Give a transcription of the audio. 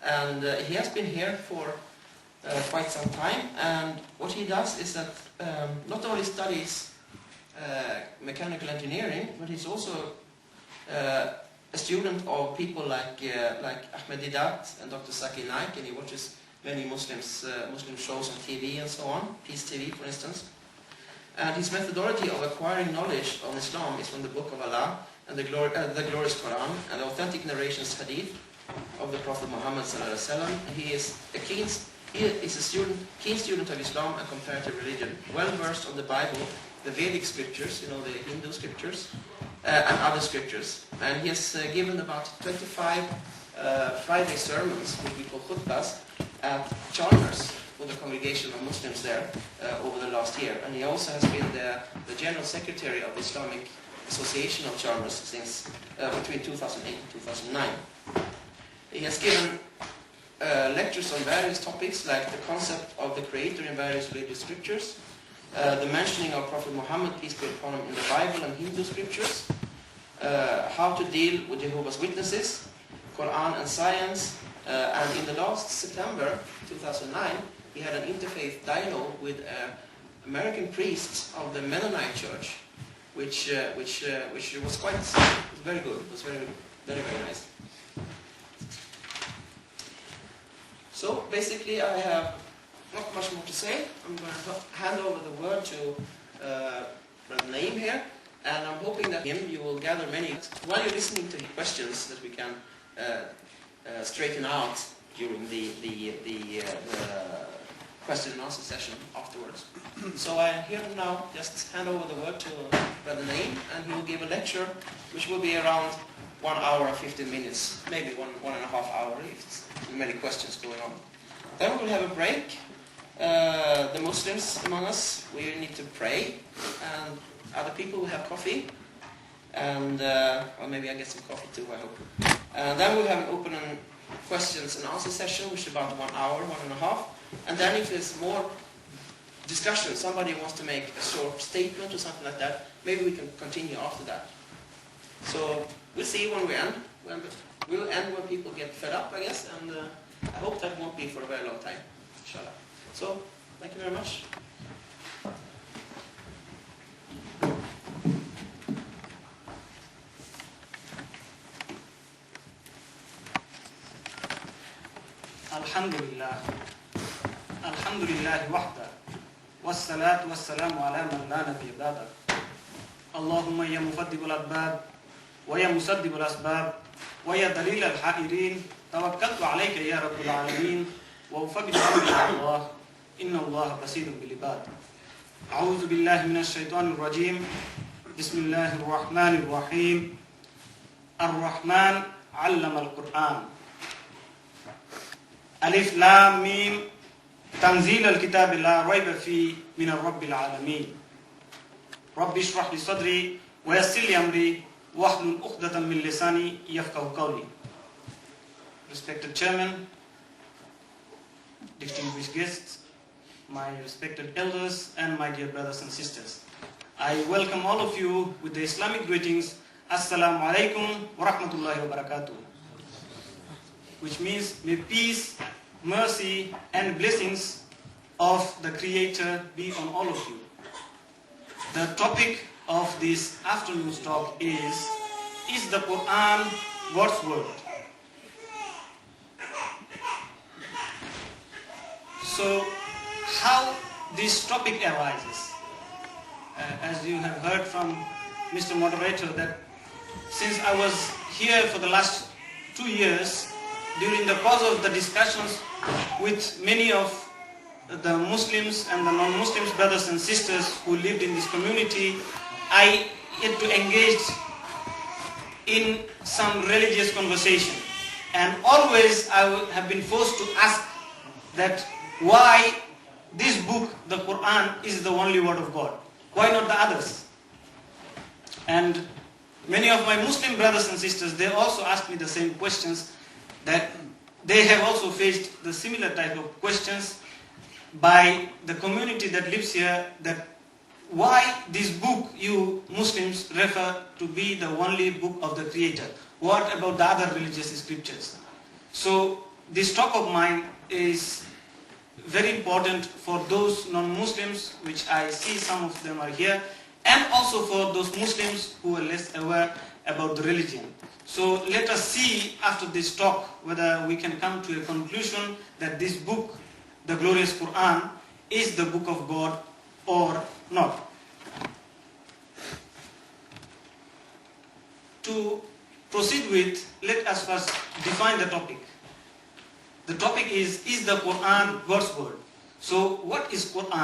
and he has been here for quite some time. And what he does is that not only studies mechanical engineering, but he's also a student of people like Ahmed Didat and Dr. Zakir Naik, and he watches many Muslim shows on TV and so on, Peace TV for instance. And his methodology of acquiring knowledge on Islam is from the Book of Allah and the glorious Quran and the authentic narrations Hadith of the Prophet Muhammad ﷺ. He is a keen student of Islam and comparative religion, well versed on the Bible, the Vedic scriptures, the Hindu scriptures, and other scriptures. And he has given about 25 Friday sermons, which we call khutbahs, at Chalmers for the congregation of Muslims there over the last year. And he also has been the General Secretary of the Islamic Association of Chalmers since between 2008 and 2009. He has given lectures on various topics like the concept of the Creator in various religious scriptures, the mentioning of Prophet Muhammad, peace be upon him, in the Bible and Hindu scriptures, how to deal with Jehovah's Witnesses, Quran and science, and in the last September 2009 he had an interfaith dialogue with American priests of the Mennonite Church, which was very good. It was very, very nice. So basically, I have not much more to say. I'm going to hand over the word to Brother Naim here, and I'm hoping that you will gather many while you're listening to the questions that we can straighten out during the question and answer session afterwards. So I here now just hand over the word to Brother Naim, and he will give a lecture which will be around 1 hour and 15 minutes, maybe one and a half hour if it's many questions going on. Then we'll have a break. The Muslims among us, we need to pray, and other people will have coffee, and or maybe I get some coffee too, I hope. Then we'll have an open questions and answer session, which is about 1 hour, 1.5. And then if there's more discussion, somebody wants to make a short statement or something like that, maybe we can continue after that. So we'll see when we end. We'll end when people get fed up, I guess, and I hope that won't be for a very long time, inshallah. So, thank you very much. Alhamdulillah. Alhamdulillah wahda. Wassalatu wassalamu ala man la nabiyya ba'da. Allahumma ya mufaddibul adbab wa ya musaddibul asbab wa ya dalil al-ha'irin tawakkaltu alayka ya rabbul alamin wa ufaqid Allah inna Allah basirun bil ibad. A'udhu billahi minash shaitanir rajim. Bismillahir rahmanir rahim. Ar-Rahman 'allama al-Qur'an. Alif Lam Mim Tanzil al-Kitab la rayba fi min ar-Rabbil alamin. Rabbi shrah li sadri wa yassir li amri wahlul 'uqdatan min lisani yafqahu qawli. Respected Chairman, distinguished guests, my respected elders, and my dear brothers and sisters, I welcome all of you with the Islamic greetings. Assalamu alaikum wa rahmatullahi wa barakatuh, which means may peace, mercy, and blessings of the Creator be on all of you. The topic of this afternoon's talk is the Quran God's Word? So, how this topic arises? As you have heard from Mr. Moderator, that since I was here for the last 2 years, during the course of the discussions with many of the Muslims and the non-Muslims brothers and sisters who lived in this community, I had to engage in some religious conversation. And always I have been forced to ask that why this book, the Quran, is the only word of God. Why not the others? And many of my Muslim brothers and sisters, they also asked me the same questions, that they have also faced the similar type of questions by the community that lives here, that why this book you Muslims refer to be the only book of the Creator? What about the other religious scriptures? So this talk of mine is very important for those non-Muslims, which I see some of them are here, and also for those Muslims who are less aware about the religion. So let us see after this talk whether we can come to a conclusion that this book, the glorious Quran, is the book of God or not. To proceed with, let us first define the topic. The topic is the Quran God's word? So what is Quran?